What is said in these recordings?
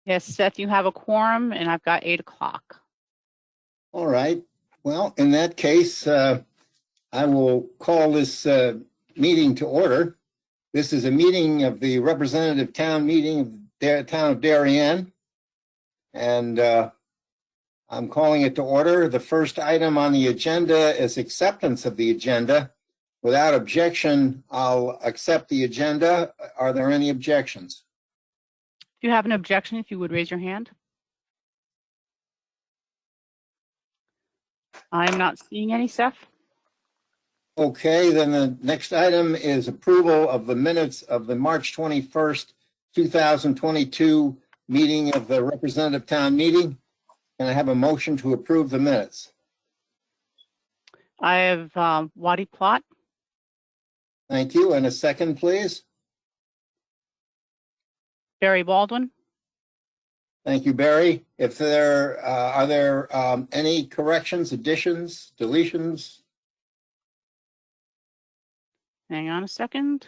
Yes, Seth, you have a quorum, and I've got 8 o'clock. All right. Well, in that case, I will call this meeting to order. This is a meeting of the representative town meeting of the town of Darien, and I'm calling it to order. The first item on the agenda is acceptance of the agenda. Without objection, I'll accept the agenda. Are there any objections? If you have an objection, if you would raise your hand. I'm not seeing any, Seth. Okay, then the next item is approval of the minutes of the March 21st, 2022 meeting of the representative town meeting. Can I have a motion to approve the minutes? I have Waddy Plot. Thank you. And a second, please. Barry Baldwin. Thank you, Barry. If there are there any corrections, additions, deletions? Hang on a second.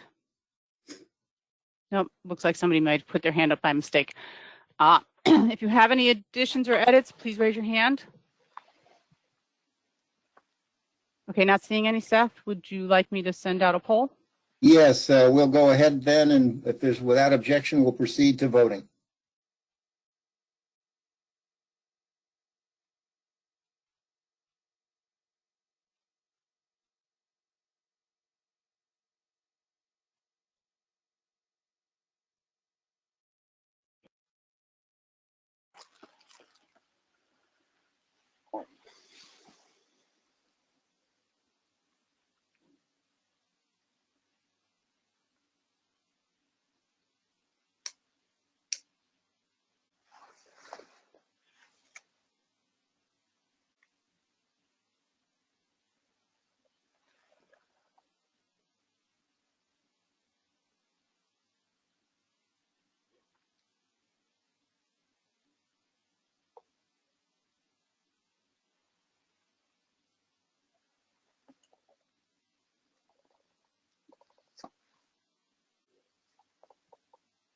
Nope, looks like somebody might have put their hand up by mistake. If you have any additions or edits, please raise your hand. Okay, not seeing any, Seth. Would you like me to send out a poll? Yes, we'll go ahead then, and if there's without objection, we'll proceed to voting.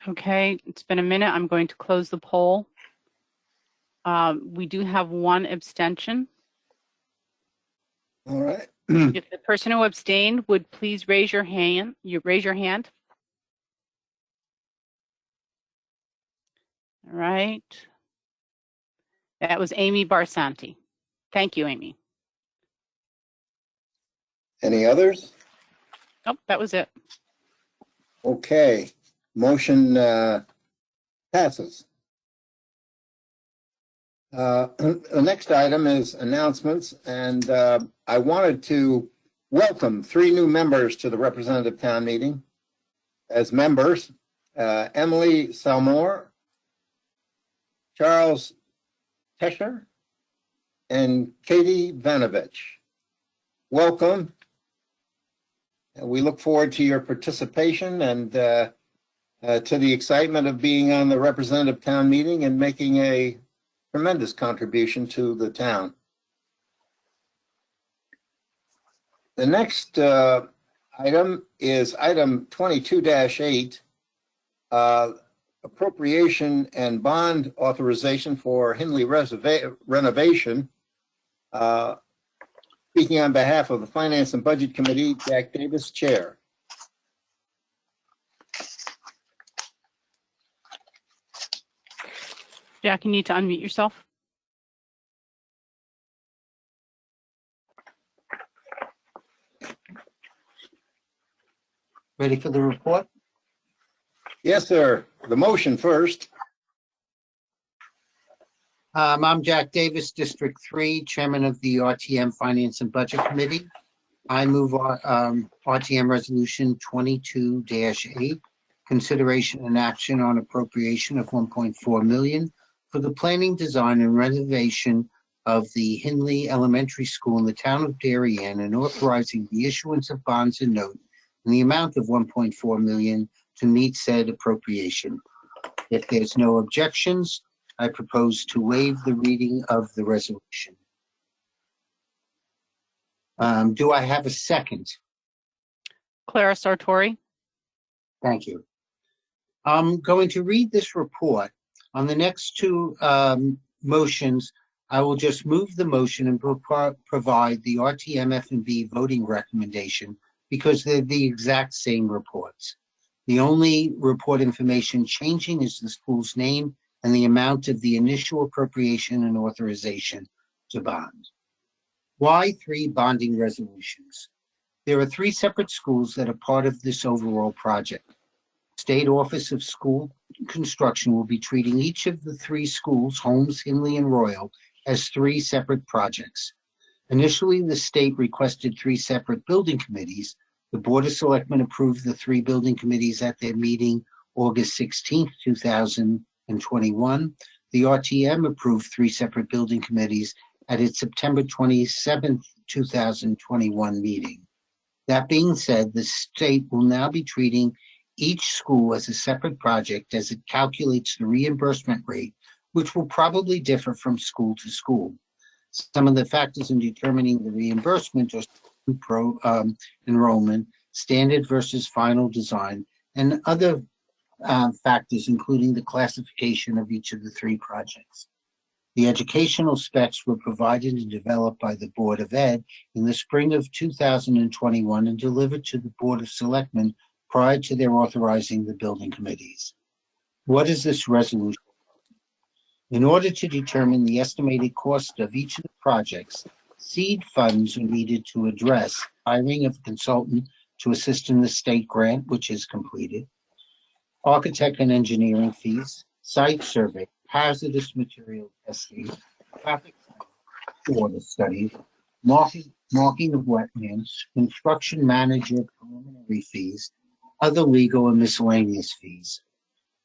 Okay, it's been a minute. I'm going to close the poll. We do have one abstention. All right. If the person who abstained would please raise your hand. Raise your hand. All right. That was Amy Barsanti. Thank you, Amy. Any others? Nope, that was it. Okay, motion passes. The next item is announcements, and I wanted to welcome 3 new members to the representative town meeting. As members, Emily Salmore, Charles Teschner, and Katie Vanovich. Welcome. We look forward to your participation and to the excitement of being on the representative town meeting and making a tremendous contribution to the town. The next item is item 22-8, appropriation and bond authorization for Hindley Renovation. Speaking on behalf of the Finance and Budget Committee, Jack Davis, Chair. Jack, you need to unmute yourself. Ready for the report? Yes, sir. The motion first. I'm Jack Davis, District 3, Chairman of the RTM Finance and Budget Committee. I move RTM Resolution 22-8, consideration and action on appropriation of $1.4 million for the planning, design, and renovation of the Hindley Elementary School in the town of Darien, and authorizing the issuance of bonds and notes in the amount of $1.4 million to meet said appropriation. If there's no objections, I propose to waive the reading of the resolution. Do I have a second? Clara Sartori. Thank you. I'm going to read this report. On the next two motions, I will just move the motion and provide the RTM F&B voting recommendation because they're the exact same reports. The only report information changing is the school's name and the amount of the initial appropriation and authorization to bond. Why 3 bonding resolutions? There are 3 separate schools that are part of this overall project. State Office of School Construction will be treating each of the 3 schools, Holmes, Hindley, and Royal, as 3 separate projects. Initially, the state requested 3 separate building committees. The Board of Selectmen approved the 3 building committees at their meeting August 16, 2021. The RTM approved 3 separate building committees at its September 27, 2021 meeting. That being said, the state will now be treating each school as a separate project as it calculates the reimbursement rate, which will probably differ from school to school. Some of the factors in determining the reimbursement are enrollment, standard versus final design, and other factors, including the classification of each of the 3 projects. The educational specs were provided and developed by the Board of Ed in the spring of 2021 and delivered to the Board of Selectmen prior to their authorizing the building committees. What is this resolution? In order to determine the estimated cost of each of the projects, seed funds are needed to address hiring of a consultant to assist in the state grant, which is completed, architect and engineering fees, site survey, hazardous material testing, traffic water studies, marking of wetlands, construction manager preliminary fees, other legal and miscellaneous fees.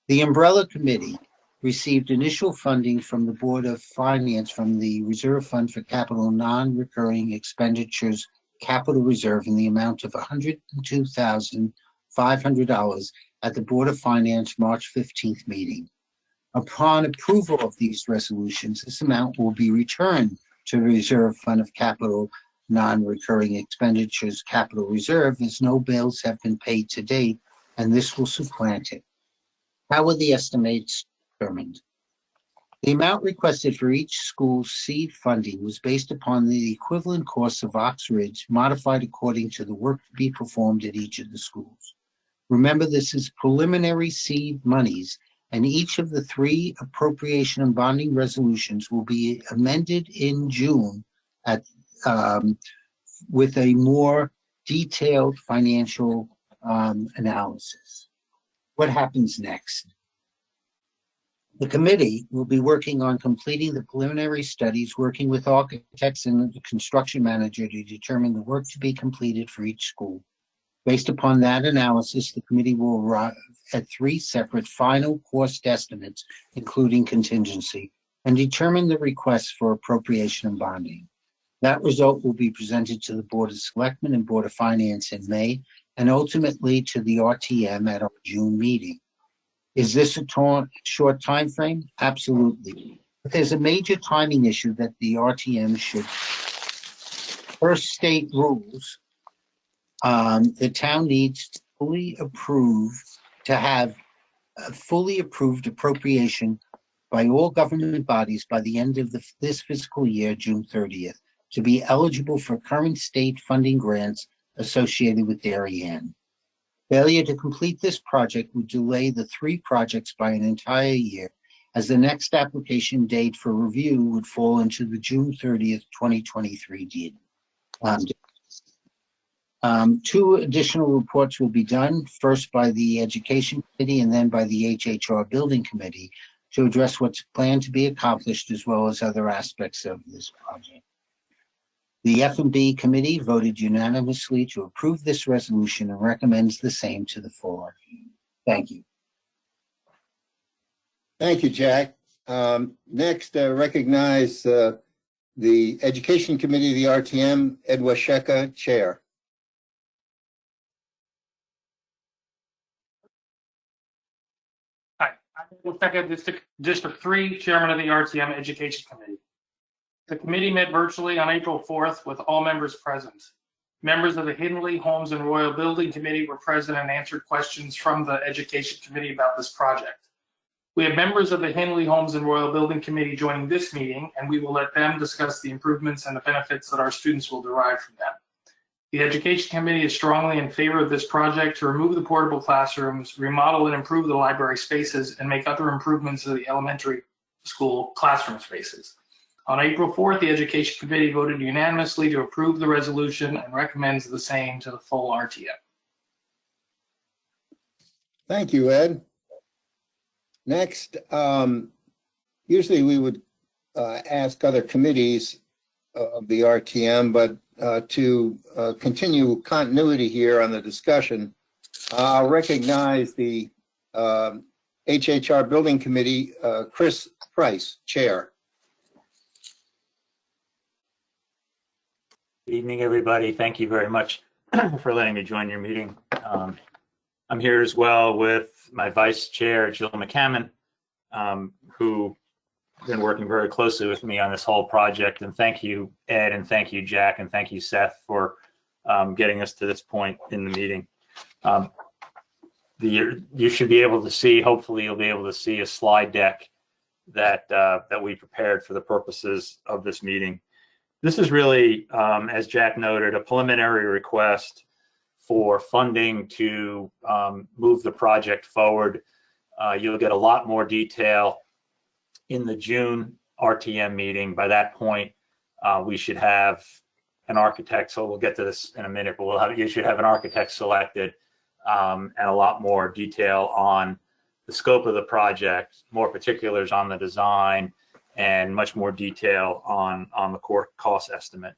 The Umbrella Committee received initial funding from the Board of Finance from the Reserve Fund for Capital Non-Recurring Expenditures Capital Reserve in the amount of $102,500 at the Board of Finance March 15th meeting. Upon approval of these resolutions, this amount will be returned to the Reserve Fund of Capital Non-Recurring Expenditures Capital Reserve as no bills have been paid to date, and this will supplant it. How were the estimates determined? The amount requested for each school's seed funding was based upon the equivalent costs of Ox Ridge, modified according to the work to be performed at each of the schools. Remember, this is preliminary seed monies, and each of the 3 appropriation and bonding resolutions will be amended in June at with a more detailed financial analysis. What happens next? The committee will be working on completing the preliminary studies, working with architects and the construction manager to determine the work to be completed for each school. Based upon that analysis, the committee will arrive at 3 separate final cost estimates, including contingency, and determine the requests for appropriation and bonding. That result will be presented to the Board of Selectmen and Board of Finance in May, and ultimately to the RTM at our June meeting. Is this a short time frame? Absolutely. But there's a major timing issue that the RTM should. First, state rules. The town needs to fully approve, to have a fully approved appropriation by all government bodies by the end of this fiscal year, June 30th, to be eligible for current state funding grants associated with Darien. Failure to complete this project would delay the 3 projects by an entire year, as the next application date for review would fall into the June 30th, 2023 date. 2 additional reports will be done, first by the Education Committee and then by the HHR Building Committee, to address what's planned to be accomplished as well as other aspects of this project. The F&B Committee voted unanimously to approve this resolution and recommends the same to the floor. Thank you. Thank you, Jack. Next, recognize the Education Committee of the RTM, Ed Washeka, Chair. Hi, I'm Washeka, District 3, Chairman of the RTM Education Committee. The committee met virtually on April 4th with all members present. Members of the Hindley, Holmes, and Royal Building Committee were present and answered questions from the Education Committee about this project. We have members of the Hindley Homes and Royal Building Committee joining this meeting, and we will let them discuss the improvements and the benefits that our students will derive from them. The Education Committee is strongly in favor of this project to remove the portable classrooms, remodel and improve the library spaces, and make other improvements to the elementary school classroom spaces. On April 4th, the Education Committee voted unanimously to approve the resolution and recommends the same to the full RTM. Thank you, Ed. Next, usually we would ask other committees of the RTM, but to continue continuity here on the discussion, I'll recognize the HHR Building Committee, Chris Price, Chair. Good evening, everybody. Thank you very much for letting me join your meeting. I'm here as well with my Vice Chair, Jill McCammon, who has been working very closely with me on this whole project. And thank you, Ed, and thank you, Jack, and thank you, Seth, for getting us to this point in the meeting. You should be able to see, hopefully you'll be able to see a slide deck that we prepared for the purposes of this meeting. This is really, as Jack noted, a preliminary request for funding to move the project forward. You'll get a lot more detail in the June RTM meeting. By that point, we should have an architect, so we'll get to this in a minute, but you should have an architect selected and a lot more detail on the scope of the project, more particulars on the design, and much more detail on the core cost estimate.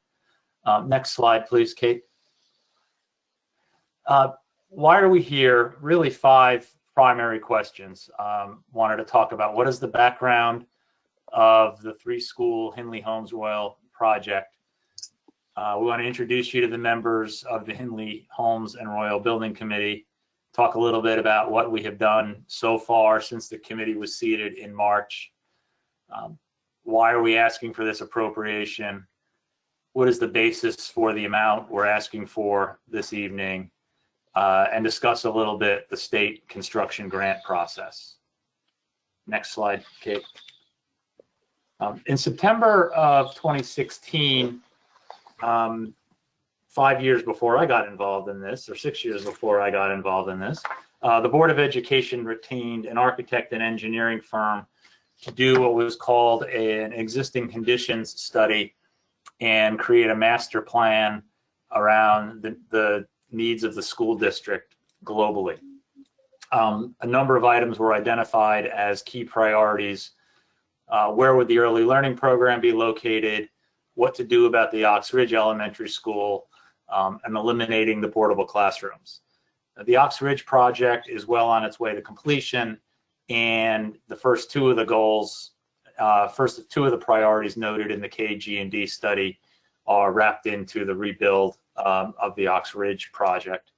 Next slide, please, Kate. Why are we here? Really 5 primary questions. Wanted to talk about what is the background of the 3-school Hindley Homes Royal project. We want to introduce you to the members of the Hindley Homes and Royal Building Committee, talk a little bit about what we have done so far since the committee was seated in March. Why are we asking for this appropriation? What is the basis for the amount we're asking for this evening? And discuss a little bit the state construction grant process. Next slide, Kate. In September of 2016, 5 years before I got involved in this, or 6 years before I got involved in this, the Board of Education retained an architect and engineering firm to do what was called an existing conditions study and create a master plan around the needs of the school district globally. A number of items were identified as key priorities. Where would the early learning program be located? What to do about the Ox Ridge Elementary School, and eliminating the portable classrooms. The Ox Ridge project is well on its way to completion, and the first 2 of the goals, first 2 of the priorities noted in the KG&D study are wrapped into the rebuild of the Ox Ridge project.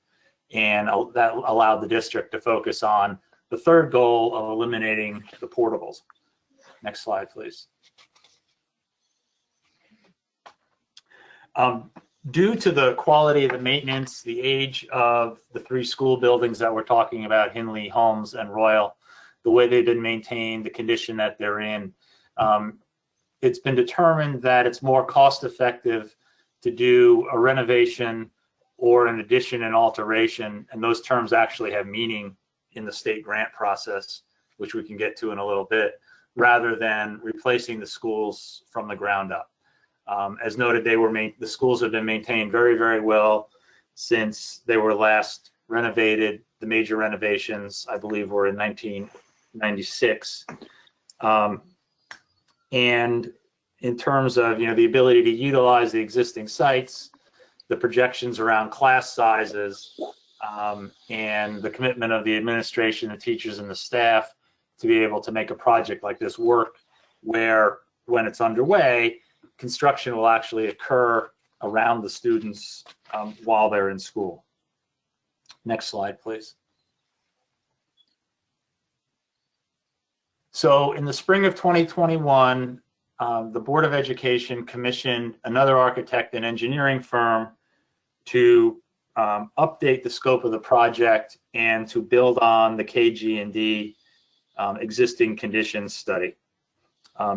And that allowed the district to focus on the 3rd goal of eliminating the portables. Next slide, please. Due to the quality of the maintenance, the age of the 3 school buildings that we're talking about, Hindley Homes and Royal, the way they've been maintained, the condition that they're in, it's been determined that it's more cost effective to do a renovation or an addition and alteration, and those terms actually have meaning in the state grant process, which we can get to in a little bit, rather than replacing the schools from the ground up. As noted, the schools have been maintained very, very well since they were last renovated. The major renovations, I believe, were in 1996. And in terms of the ability to utilize the existing sites, the projections around class sizes, and the commitment of the administration, the teachers, and the staff to be able to make a project like this work, where when it's underway, construction will actually occur around the students while they're in school. Next slide, please. So in the spring of 2021, the Board of Education commissioned another architect and engineering firm to update the scope of the project and to build on the KG&D existing conditions study.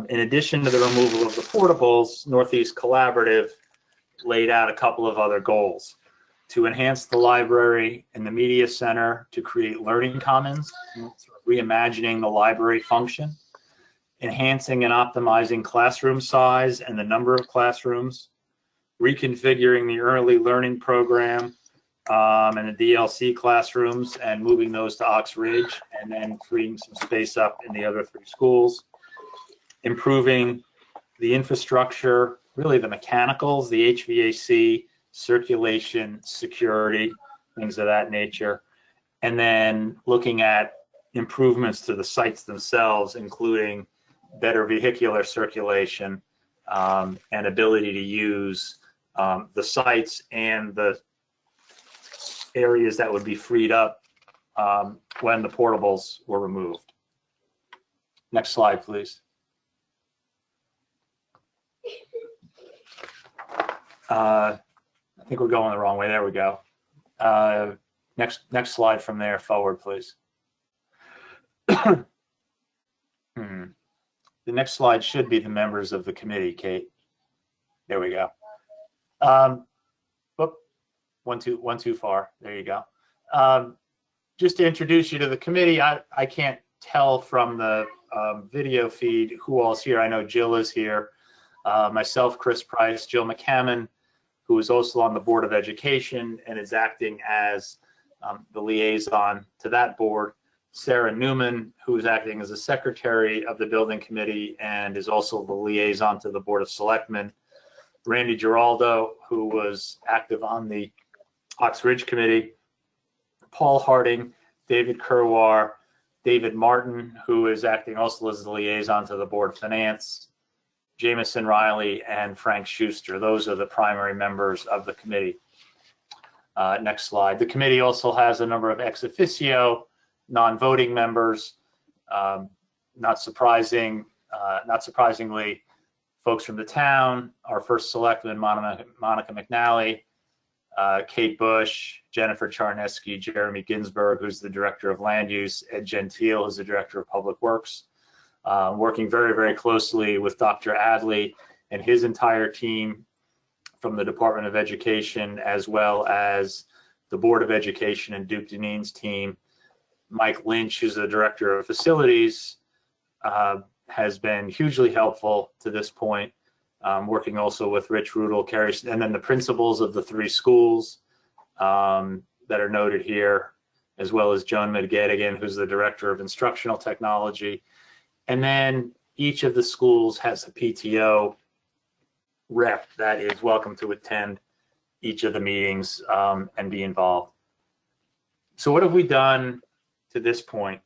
In addition to the removal of the portables, Northeast Collaborative laid out a couple of other goals: to enhance the library and the media center to create learning commons, reimagining the library function, enhancing and optimizing classroom size and the number of classrooms, reconfiguring the early learning program and the DLC classrooms and moving those to Ox Ridge, and then freeing some space up in the other 3 schools, improving the infrastructure, really the mechanicals, the HVAC, circulation, security, things of that nature, and then looking at improvements to the sites themselves, including better vehicular circulation and ability to use the sites and the areas that would be freed up when the portables were removed. Next slide, please. I think we're going the wrong way. There we go. Next slide from there forward, please. The next slide should be the members of the committee, Kate. There we go. One too far. There you go. Just to introduce you to the committee, I can't tell from the video feed who all's here. I know Jill is here. Myself, Chris Price, Jill McCammon, who is also on the Board of Education and is acting as the liaison to that board. Sarah Newman, who is acting as the secretary of the building committee and is also the liaison to the Board of Selectmen. Randy Giraldo, who was active on the Ox Ridge committee. Paul Harding, David Kerwar, David Martin, who is acting also as the liaison to the Board of Finance, Jameson Riley, and Frank Schuster. Those are the primary members of the committee. Next slide. The committee also has a number of ex officio, non-voting members. Not surprisingly, folks from the town, our first selectman, Monica McNally, Kate Bush, Jennifer Charneski, Jeremy Ginsburg, who's the director of land use, Ed Gentile, who's the director of public works, working very, very closely with Dr. Adley and his entire team from the Department of Education, as well as the Board of Education and Duke Deneen's team. Mike Lynch, who's the director of facilities, has been hugely helpful to this point, working also with Rich Rudel, Carrie, and then the principals of the 3 schools that are noted here, as well as Joan Medgadigan, who's the director of instructional technology. And then each of the schools has a PTO rep that is welcome to attend each of the meetings and be involved. So what have we done to this point?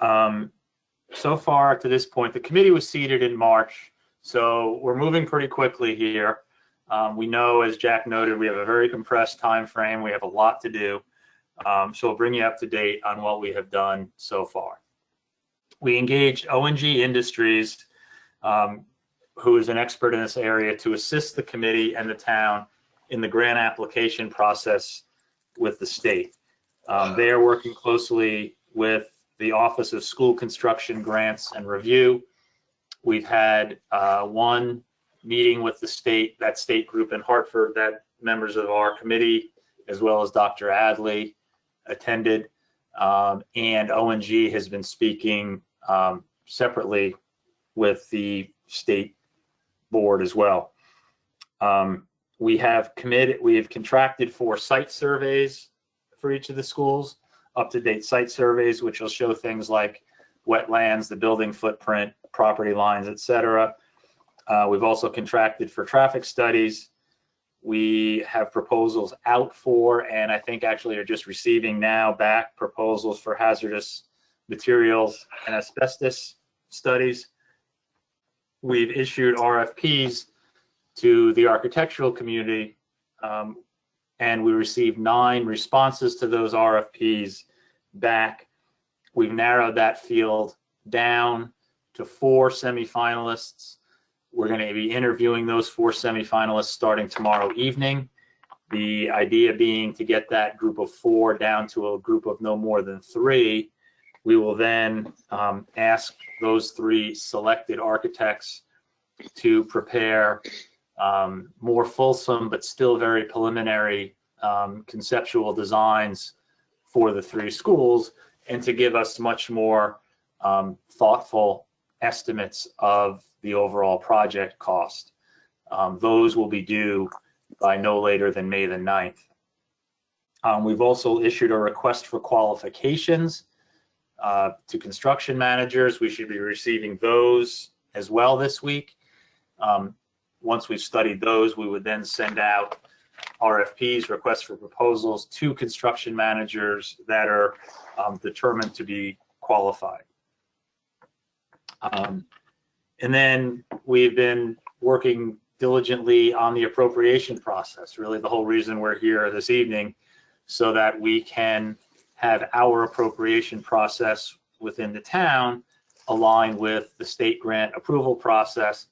So far to this point, the committee was seated in March, so we're moving pretty quickly here. We know, as Jack noted, we have a very compressed time frame. We have a lot to do. So we'll bring you up to date on what we have done so far. We engaged O&G Industries, who is an expert in this area, to assist the committee and the town in the grant application process with the state. They are working closely with the Office of School Construction Grants and Review. We've had one meeting with the state, that state group in Hartford, that members of our committee, as well as Dr. Adley, attended. And O&G has been speaking separately with the state board as well. We have contracted for site surveys for each of the schools, up-to-date site surveys, which will show things like wetlands, the building footprint, property lines, etc. We've also contracted for traffic studies. We have proposals out for, and I think actually are just receiving now back, proposals for hazardous materials and asbestos studies. We've issued RFPs to the architectural community, and we received 9 responses to those RFPs back. We've narrowed that field down to 4 semifinalists. We're going to be interviewing those 4 semifinalists starting tomorrow evening. The idea being to get that group of 4 down to a group of no more than 3 We will then ask those 3 selected architects to prepare more fulsome but still very preliminary conceptual designs for the 3 schools, and to give us much more thoughtful estimates of the overall project cost. Those will be due by no later than May the 9th. We've also issued a request for qualifications to construction managers. We should be receiving those as well this week. Once we've studied those, we would then send out RFPs, requests for proposals, to construction managers that are determined to be qualified. And then we've been working diligently on the appropriation process. Really the whole reason we're here this evening, so that we can have our appropriation process within the town align with the state grant approval process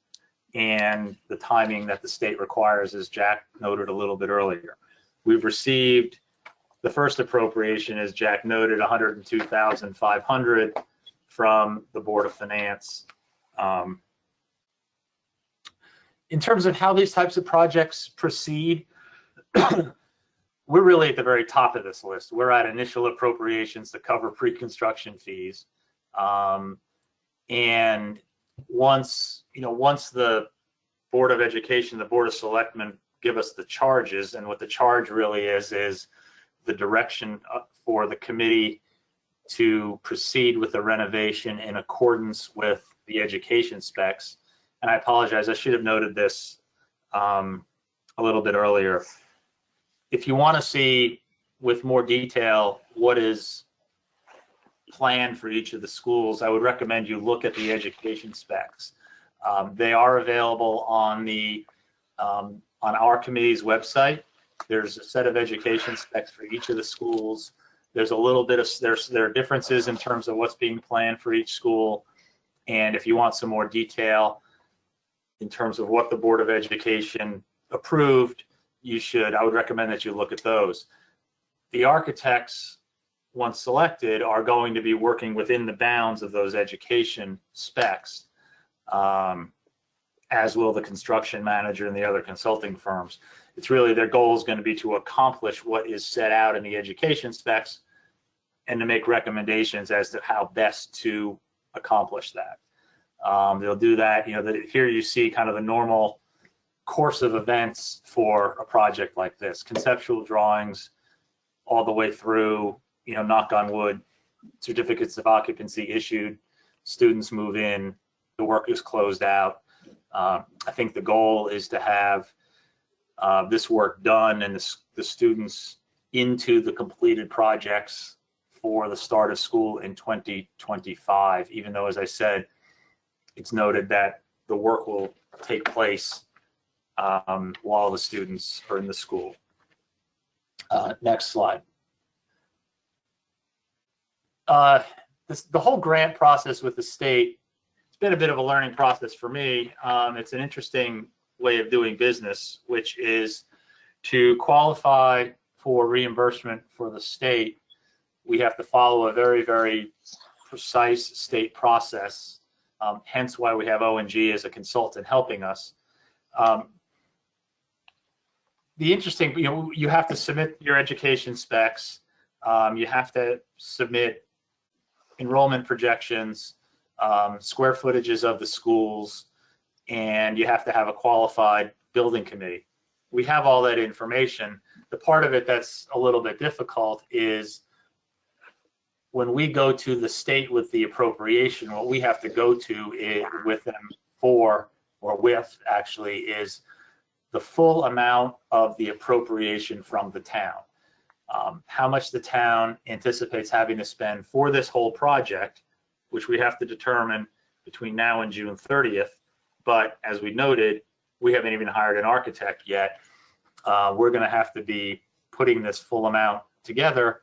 and the timing that the state requires, as Jack noted a little bit earlier. We've received the first appropriation, as Jack noted, $102,500 from the Board of Finance. In terms of how these types of projects proceed, we're really at the very top of this list. We're at initial appropriations to cover pre-construction fees. And once the Board of Education, the Board of Selectmen give us the charges, and what the charge really is the direction for the committee to proceed with the renovation in accordance with the education specs. And I apologize, I should have noted this a little bit earlier. If you want to see with more detail what is planned for each of the schools, I would recommend you look at the education specs. They are available on our committee's website. There's a set of education specs for each of the schools. There's a little bit of there are differences in terms of what's being planned for each school. And if you want some more detail in terms of what the Board of Education approved, I would recommend that you look at those. The architects, once selected, are going to be working within the bounds of those education specs, as will the construction manager and the other consulting firms. It's really their goal is going to be to accomplish what is set out in the education specs and to make recommendations as to how best to accomplish that. They'll do that. Here you see kind of the normal course of events for a project like this: conceptual drawings all the way through, knock on wood, certificates of occupancy issued, students move in, the work is closed out. I think the goal is to have this work done and the students into the completed projects for the start of school in 2025, even though, as I said, it's noted that the work will take place while the students are in the school. Next slide. The whole grant process with the state, it's been a bit of a learning process for me. It's an interesting way of doing business, which is to qualify for reimbursement for the state. We have to follow a very, very precise state process, hence why we have O&G as a consultant helping us. The interesting, you have to submit your education specs, you have to submit enrollment projections, square footages of the schools, and you have to have a qualified building committee. We have all that information. The part of it that's a little bit difficult is when we go to the state with the appropriation, what we have to go to with them is the full amount of the appropriation from the town. How much the town anticipates having to spend for this whole project, which we have to determine between now and June 30th. But as we noted, we haven't even hired an architect yet. We're going to have to be putting this full amount together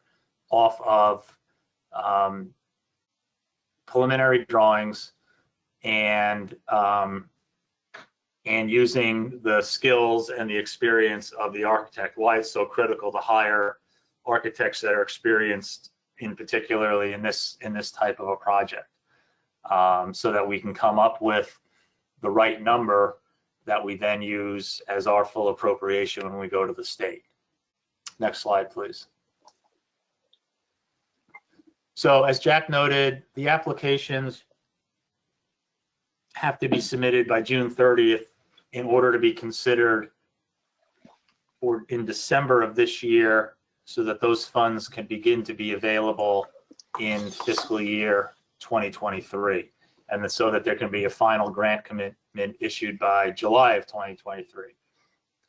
off of preliminary drawings and using the skills and the experience of the architect. Why it's so critical to hire architects that are experienced in particularly in this type of a project, so that we can come up with the right number that we then use as our full appropriation when we go to the state. Next slide, please. So as Jack noted, the applications have to be submitted by June 30th in order to be considered or in December of this year, so that those funds can begin to be available in fiscal year 2023, and so that there can be a final grant commitment issued by July of 2023.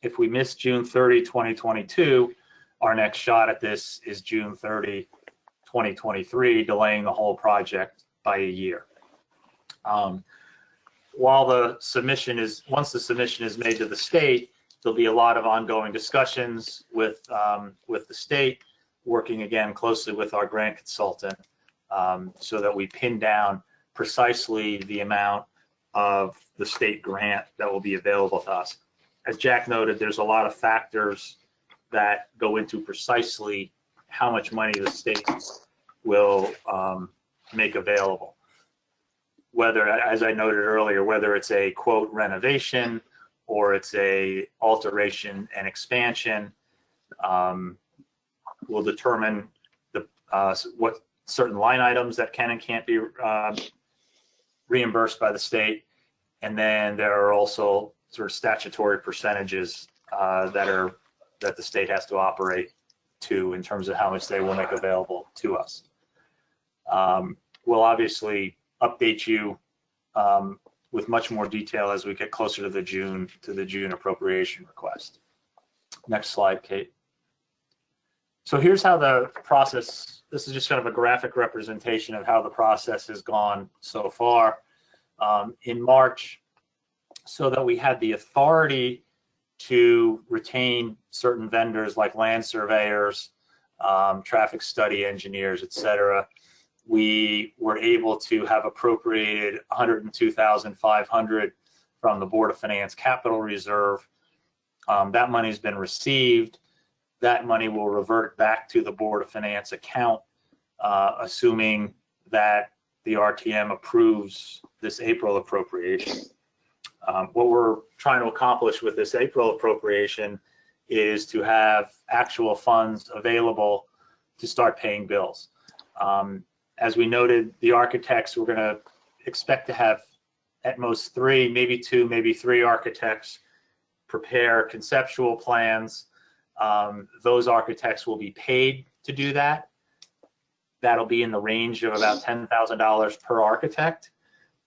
If we miss June 30, 2022, our next shot at this is June 30, 2023, delaying the whole project by a year. While the submission is, once the submission is made to the state, there'll be a lot of ongoing discussions with the state, working again closely with our grant consultant, so that we pin down precisely the amount of the state grant that will be available to us. As Jack noted, there's a lot of factors that go into precisely how much money the state will make available. Whether, as I noted earlier, whether it's a quote renovation or it's a alteration and expansion, will determine the what certain line items that can and can't be reimbursed by the state. And then there are also sort of statutory percentages that the state has to operate to in terms of how much they will make available to us. We'll obviously update you with much more detail as we get closer to the June appropriation request. Next slide, Kate. So here's how the process, this is just kind of a graphic representation of how the process has gone so far. In March, so that we had the authority to retain certain vendors like land surveyors, traffic study engineers, et cetera, we were able to have appropriated $102,500 from the Board of Finance Capital Reserve. That money's been received. That money will revert back to the Board of Finance account, assuming that the RTM approves this April appropriation. What we're trying to accomplish with this April appropriation is to have actual funds available to start paying bills. As we noted, the architects, we're going to expect to have at most 3, maybe 2, maybe 3 architects prepare conceptual plans. Those architects will be paid to do that. That'll be in the range of about $10,000 per architect.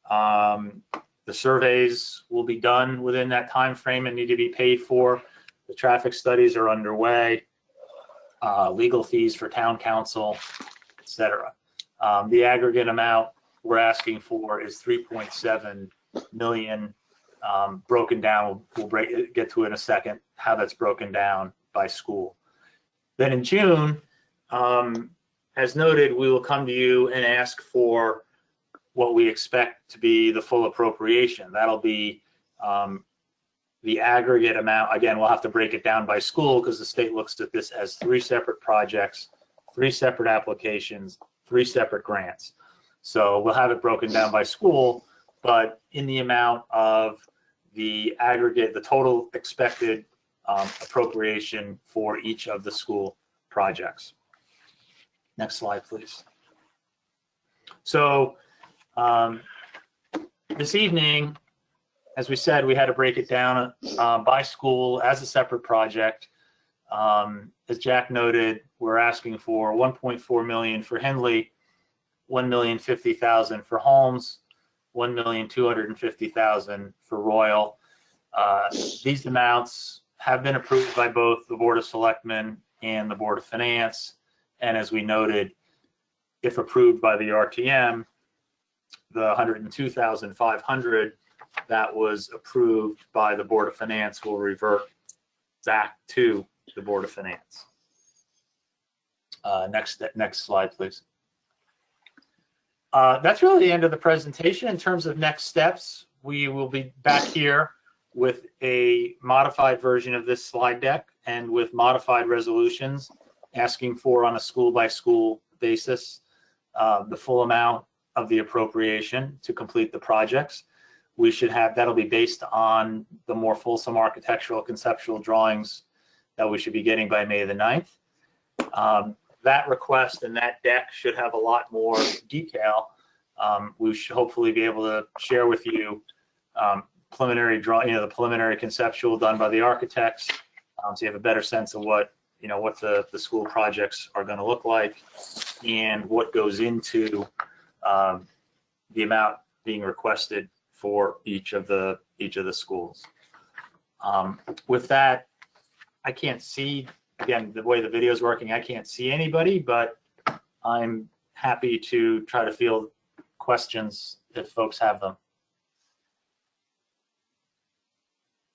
The surveys will be done within that time frame and need to be paid for. The traffic studies are underway. Legal fees for town council, etc. The aggregate amount we're asking for is $3.7 million, broken down. We'll get to in a second how that's broken down by school. Then in June, as noted, we will come to you and ask for what we expect to be the full appropriation. That'll be the aggregate amount. Again, we'll have to break it down by school because the state looks at this as 3 separate projects, 3 separate applications, 3 separate grants. So we'll have it broken down by school, but in the amount of the aggregate, the total expected appropriation for each of the school projects. Next slide, please. So this evening, as we said, we had to break it down by school as a separate project. As Jack noted, we're asking for $1.4 million for Hindley, $1,050,000 for Holmes, $1,250,000 for Royal. These amounts have been approved by both the Board of Selectmen and the Board of Finance. And as we noted, if approved by the RTM, the $102,500 that was approved by the Board of Finance will revert back to the Board of Finance. Next slide, please. That's really the end of the presentation. In terms of next steps, we will be back here with a modified version of this slide deck and with modified resolutions asking for on a school-by-school basis the full amount of the appropriation to complete the projects. We should have, that'll be based on the more fulsome architectural conceptual drawings that we should be getting by May the 9th. That request and that deck should have a lot more detail. We should hopefully be able to share with you preliminary drawing, the preliminary conceptual done by the architects, so you have a better sense of what, what the school projects are going to look like and what goes into the amount being requested for each of the schools. With that, I can't see, again, the way the video is working, I can't see anybody, but I'm happy to try to field questions if folks have them.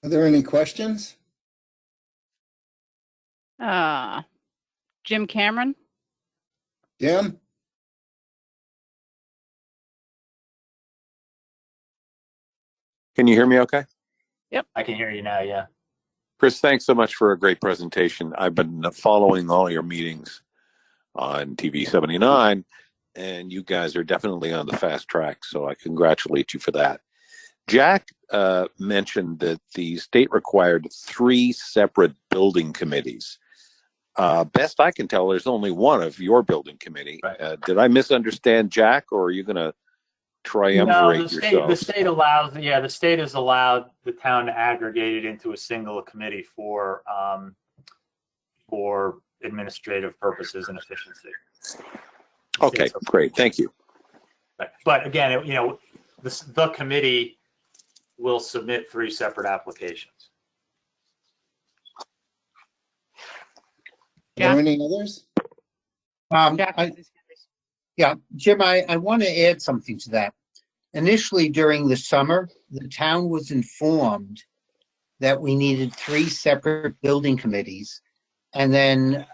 Are there any questions? Jim Cameron? Jim? Can you hear me okay? Yep. I can hear you now, yeah. Chris, thanks so much for a great presentation. I've been following all your meetings on TV 79, and you guys are definitely on the fast track, so I congratulate you for that. Jack mentioned that the state required 3 separate building committees. Best I can tell, there's only one of your building committee. Right. Did I misunderstand, Jack, or are you going to triumvirate yourselves? The state allows, the state has allowed the town to aggregate it into a single committee for administrative purposes and efficiency. Okay, great. Thank you. But again, the committee will submit 3 separate applications. Are there any others? Yeah, Jim, I want to add something to that. Initially, during the summer, the town was informed that we needed 3 separate building committees. And then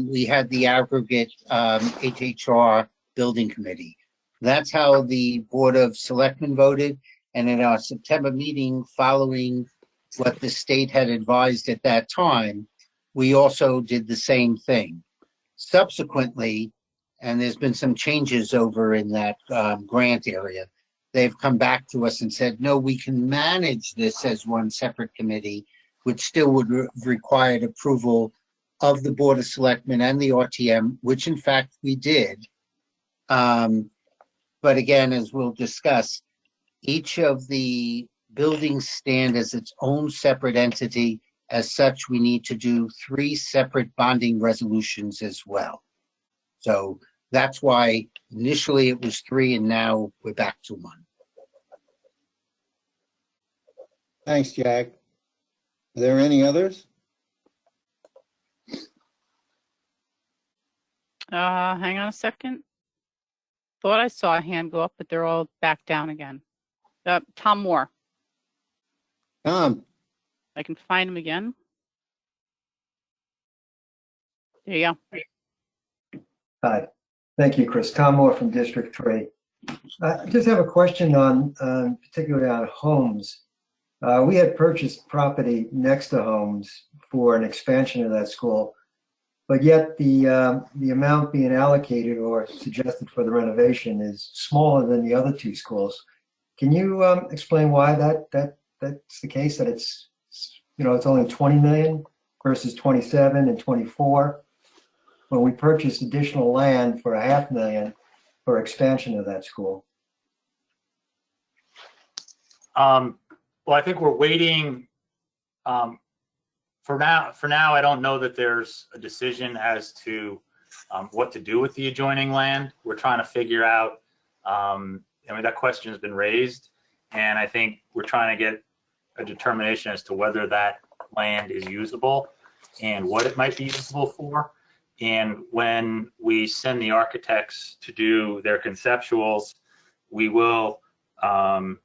we had the aggregate HHR building committee. That's how the Board of Selectmen voted. And in our September meeting, following what the state had advised at that time, we also did the same thing. Subsequently, and there's been some changes over in that grant area, they've come back to us and said, no, we can manage this as one separate committee, which still would require approval of the Board of Selectmen and the RTM, which in fact we did. But again, as we'll discuss, each of the buildings stand as its own separate entity. As such, we need to do 3 separate bonding resolutions as well. So that's why initially it was 3 and now we're back to 1. Thanks, Jack. Are there any others? Hang on a second. Thought I saw a hand go up, but they're all back down again. Tom Moore. Tom? I can find him again. There you go. Hi. Thank you, Chris. Tom Moore from District 3. I just have a question on, particularly on homes. We had purchased property next to homes for an expansion of that school, but yet the amount being allocated or suggested for the renovation is smaller than the other 2 schools. Can you explain why that's the case? That it's only 20 million versus 27 and 24, when we purchased additional land for $500,000 for expansion of that school. Well, I think we're waiting. For now, I don't know that there's a decision as to what to do with the adjoining land. We're trying to figure out. That question has been raised, and I think we're trying to get a determination as to whether that land is usable and what it might be usable for. And when we send the architects to do their conceptuals, we will ask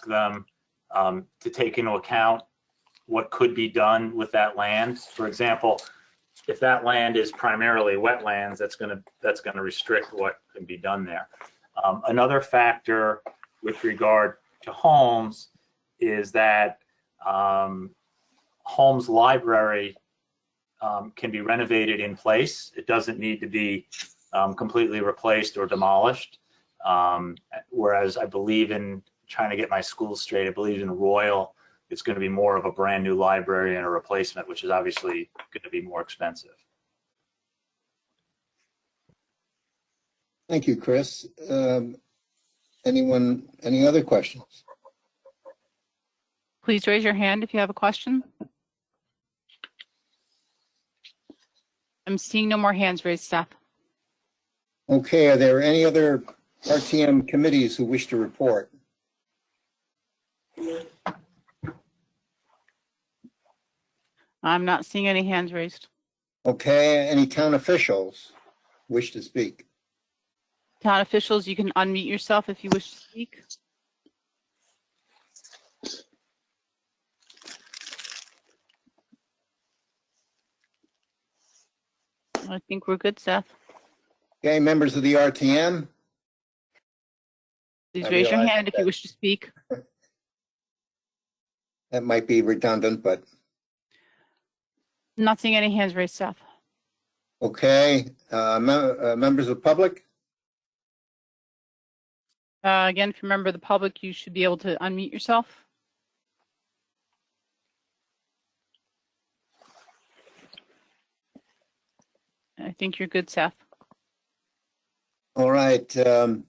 them to take into account what could be done with that land. For example, if that land is primarily wetlands, that's going to restrict what can be done there. Another factor with regard to homes is that Holmes Library can be renovated in place. It doesn't need to be completely replaced or demolished. Whereas I believe in trying to get my schools straight, I believe in Royal, it's going to be more of a brand new library and a replacement, which is obviously going to be more expensive. Thank you, Chris. Any other questions? Please raise your hand if you have a question. I'm seeing no more hands raised, Seth. Okay, are there any other RTM committees who wish to report? I'm not seeing any hands raised. Okay, any town officials wish to speak? Town officials, you can unmute yourself if you wish to speak. I think we're good, Seth. Okay, members of the RTM? Please I raise your realize hand if you wish to speak. That might be redundant, but I'm not seeing any hands raised, Seth. okay. Members of the public? Again, if you're a member of the public, you should be able to unmute yourself. I think you're good, Seth. All right. Then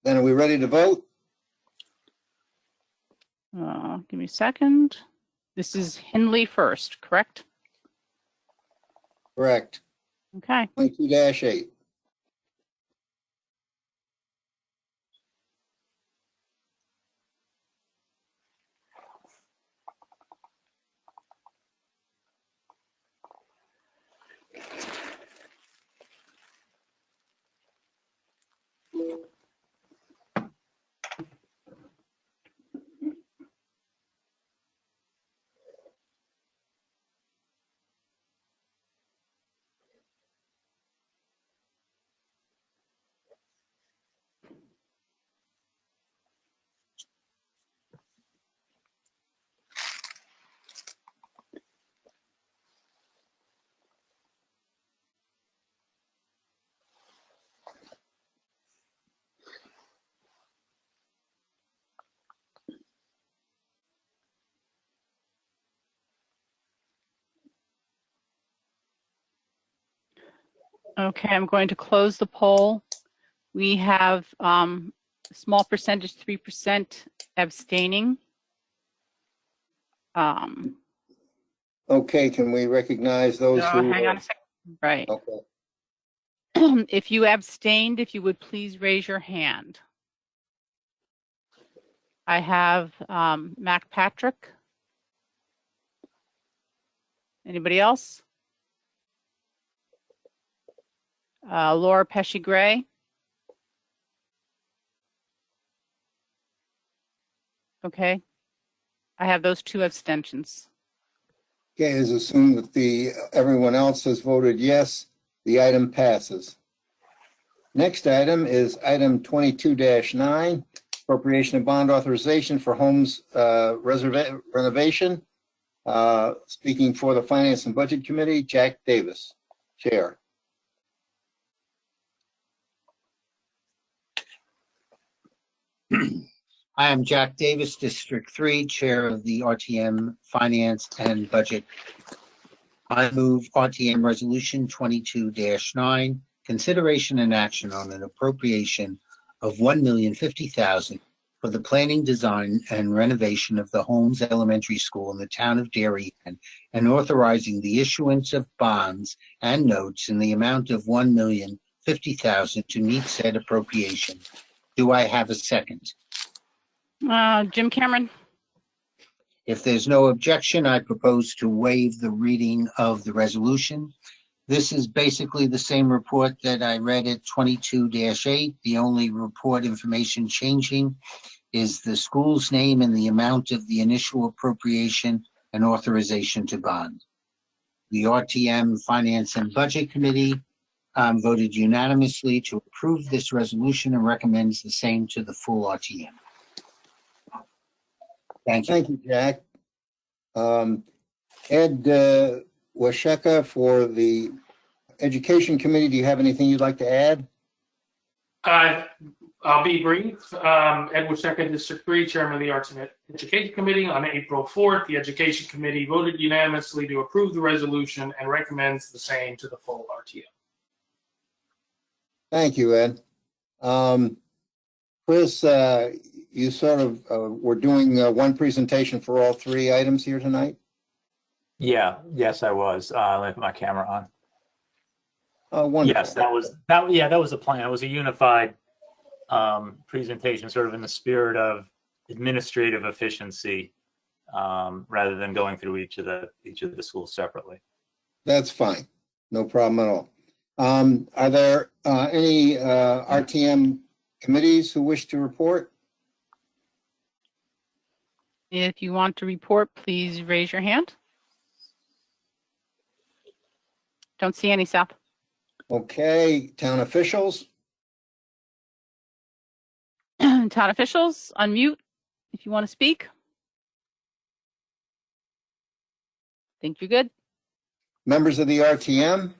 are we ready to vote? Give me a second. This is Hindley first, correct? Correct. Okay. 22-8. Okay, I'm going to close the poll. We have a small percentage, 3% abstaining. Okay, can we recognize those who? Hang on a second. Right. Okay. If you abstained, if you would please raise your hand. I have Mac Patrick. Anybody else? Laura Pesci Gray. Okay. I have those 2 abstentions. Okay, it is assumed that everyone else has voted yes. The item passes. Next item is item 22-9, appropriation of bond authorization for homes renovation. Speaking for the Finance and Budget Committee, Jack Davis, Chair. I am Jack Davis, District 3, Chair of the RTM Finance and Budget. I move RTM Resolution 22-9, consideration and action on an appropriation of $1,050,000 for the planning, design, and renovation of the Holmes Elementary School in the town of Darien, and authorizing the issuance of bonds and notes in the amount of $1,050,000 to meet said appropriation. Do I have a second? Jim Cameron. If there's no objection, I propose to waive the reading of the resolution. This is basically the same report that I read at 22-8. The only report information changing is the school's name and the amount of the initial appropriation and authorization to bond. The RTM Finance and Budget Committee voted unanimously to approve this resolution and recommends the same to the full RTM. Thank you. Thank you, Jack. Ed, Washeka for the Education Committee. Do you have anything you'd like to add? I'll be brief. Ed Washeka, District 3, Chairman of the Arts and Education Committee. On April 4th, the Education Committee voted unanimously to approve the resolution and recommends the same to the full RTM. Thank you, Ed. Chris, you sort of were doing one presentation for all three items here tonight? Yeah, yes, I was. Let me put my camera on. Oh, wonderful. Yes, that was the plan. It was a unified presentation, sort of in the spirit of administrative efficiency, rather than going through each of the schools separately. That's fine. No problem at all. Are there any RTM committees who wish to report? If you want to report, please raise your hand. Don't see any, Seth. Okay, town officials. Town officials, unmute if you want to speak. Think you're good. Members of the RTM.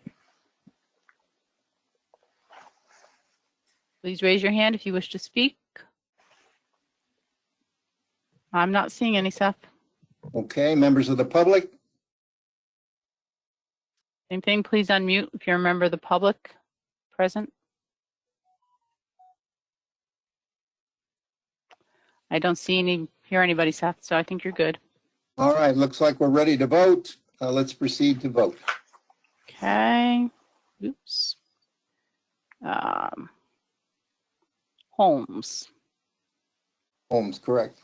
Please raise your hand if you wish to speak. I'm not seeing any, Seth. Okay, members of the public. Same thing, please unmute if you're a member of the public present. I don't see hear anybody, Seth, so I think you're good. All right, looks like we're ready to vote. Let's proceed to vote. Okay. Oops. Holmes. Holmes, correct.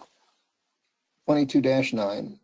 22-9.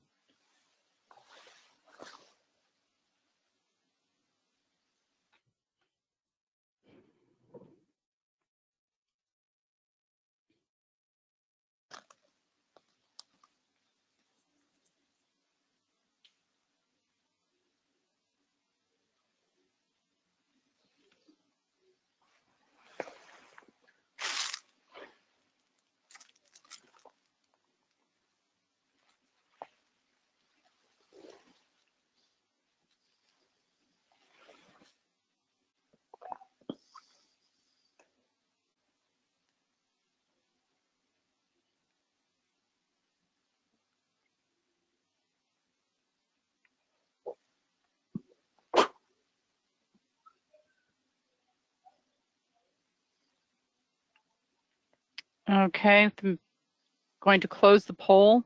Okay, I'm going to close the poll.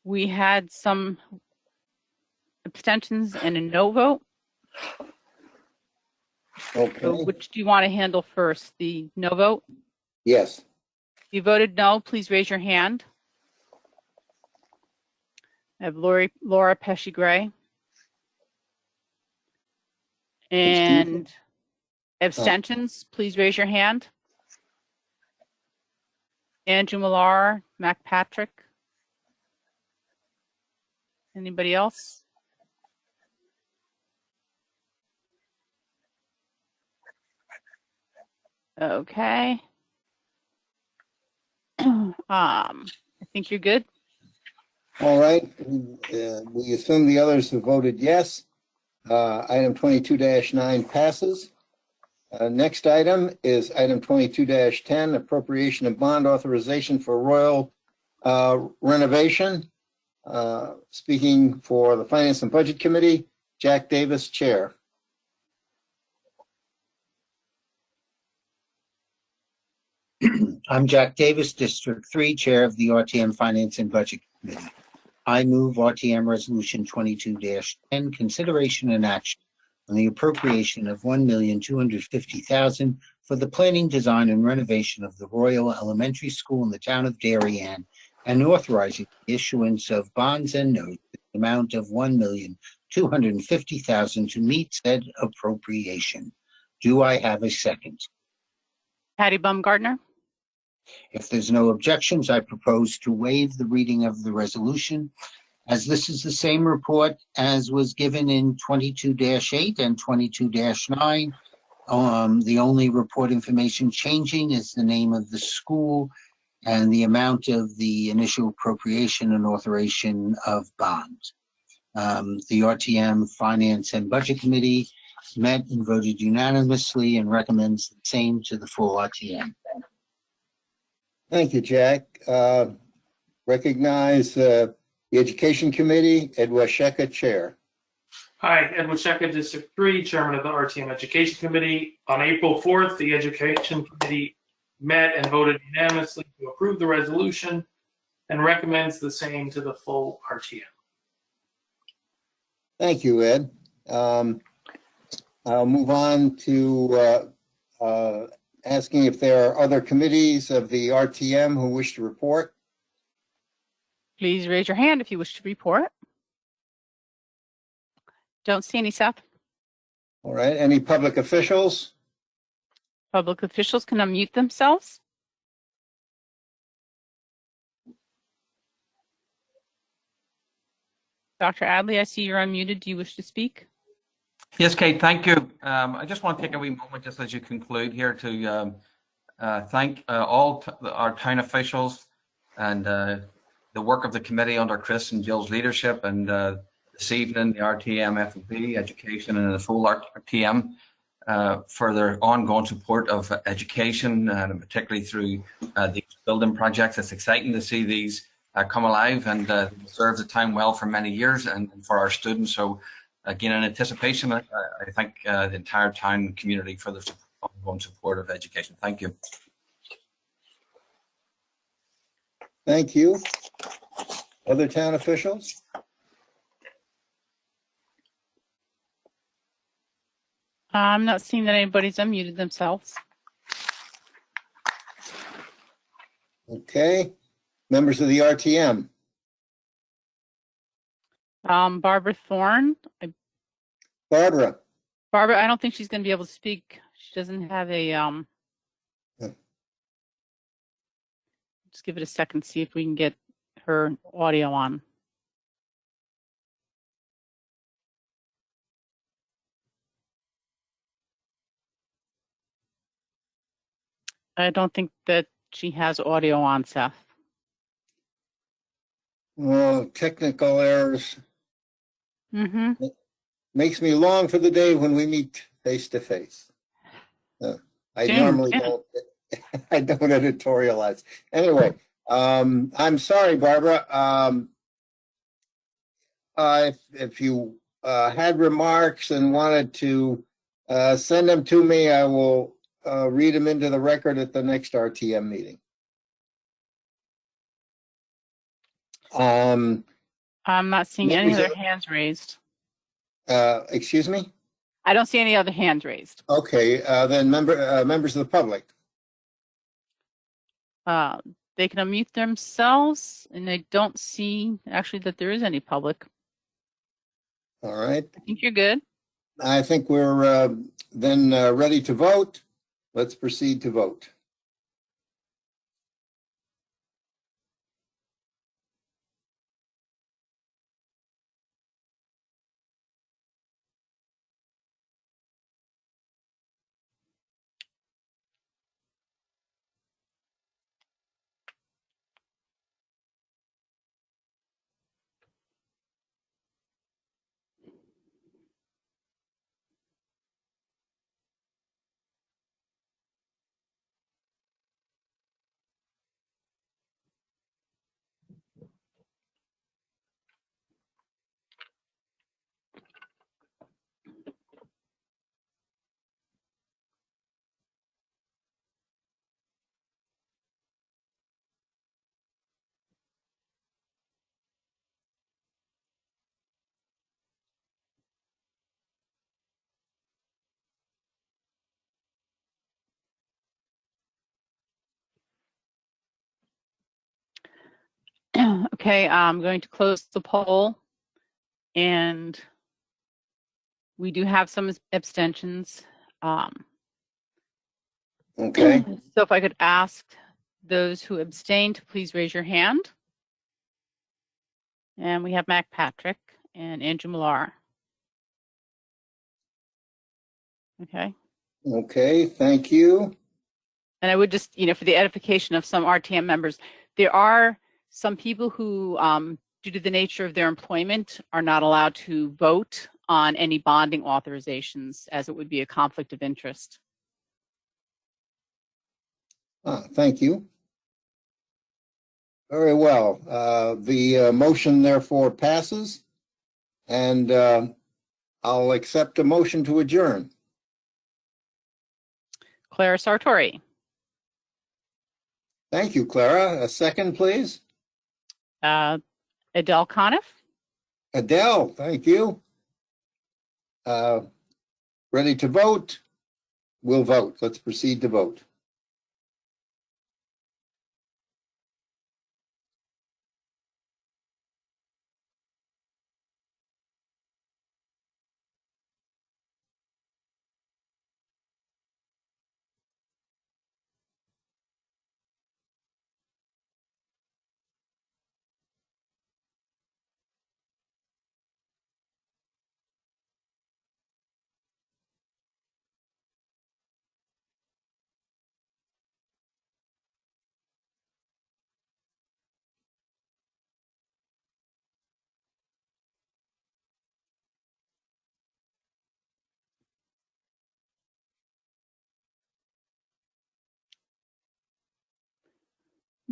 We had some abstentions and a no vote. Okay. So which do you want to handle first? The no vote? Yes. If you voted no, please raise your hand. I have Laura Pesci Gray. And abstentions, please raise your hand. Andrew Millar, Mac Patrick. Anybody else? Okay. I think you're good. All right. We assume the others have voted yes. Item 22-9 passes. Next item is item 22-10, appropriation of bond authorization for Royal Renovation. Speaking for the Finance and Budget Committee, Jack Davis, Chair. I'm Jack Davis, District 3, Chair of the RTM Finance and Budget Committee. I move RTM Resolution 22-10, consideration and action on the appropriation of $1,250,000 for the planning, design, and renovation of the Royal Elementary School in the town of Darien, and authorizing the issuance of bonds and notes in the amount of $1,250,000 to meet said appropriation. Do I have a second? Patty Baumgartner. If there's no objections, I propose to waive the reading of the resolution, as this is the same report as was given in 22-8 and 22-9. The only report information changing is the name of the school and the amount of the initial appropriation and authorization of bonds. The RTM Finance and Budget Committee met and voted unanimously and recommends the same to the full RTM. Thank you, Jack. Recognize the Education Committee, Ed Washeka, Chair. Hi, Ed Washeka, District 3, Chairman of the RTM Education Committee. On April 4th, the Education Committee met and voted unanimously to approve the resolution and recommends the same to the full RTM. Thank you, Ed. I'll move on to asking if there are other committees of the RTM who wish to report. Please raise your hand if you wish to report. Don't see any, Seth. All right, any public officials? Public officials can unmute themselves. Dr. Adley, I see you're unmuted. Do you wish to speak? Yes, Kate, thank you. I just want to take a wee moment just as you conclude here to thank all our town officials and the work of the committee under Chris and Jill's leadership, and this evening the RTM F&B Education and the full RTM for their ongoing support of education, and particularly through these building projects. It's exciting to see these come alive, and serve the town well for many years and for our students. So again, in anticipation, I thank the entire town community for the ongoing support of education. Thank you. Thank you. Other town officials? I'm not seeing that anybody's unmuted themselves. Okay. Members of the RTM? Barbara Thorne. Barbara? Barbara, I don't think she's going to be able to speak. She doesn't have a. Just give it a second, see if we can get her audio on. I don't think that she has audio on, Seth. Oh, technical errors. Mm-hmm. Makes me long for the day when we meet face to face. I normally don't. I don't editorialize. Anyway, I'm sorry, Barbara. If you had remarks and wanted to send them to me, I will read them into the record at the next RTM meeting. I'm not seeing any other hands raised. Excuse me? I don't see any other hands raised. Okay, then members of the public. They can unmute themselves, and I don't see actually that there is any public. All right. I think you're good. I think we're then ready to vote. Let's proceed to vote. Okay, I'm going to close the poll, and we do have some abstentions. Okay. So if I could ask those who abstained to please raise your hand. And we have Mac Patrick and Andrew Millar. Okay. Okay, thank you. And I would just, for the edification of some RTM members, there are some people who, due to the nature of their employment, are not allowed to vote on any bonding authorizations, as it would be a conflict of interest. Thank you. Very well. The motion therefore passes, and I'll accept a motion to adjourn. Clara Sartori. Thank you, Clara. A second, please. Adele Coniff. Adele, thank you. Ready to vote? We'll vote. Let's proceed to vote.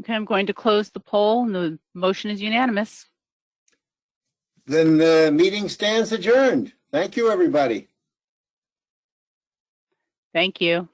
Okay, I'm going to close the poll, and the motion is unanimous. Then the meeting stands adjourned. Thank you, everybody. Thank you.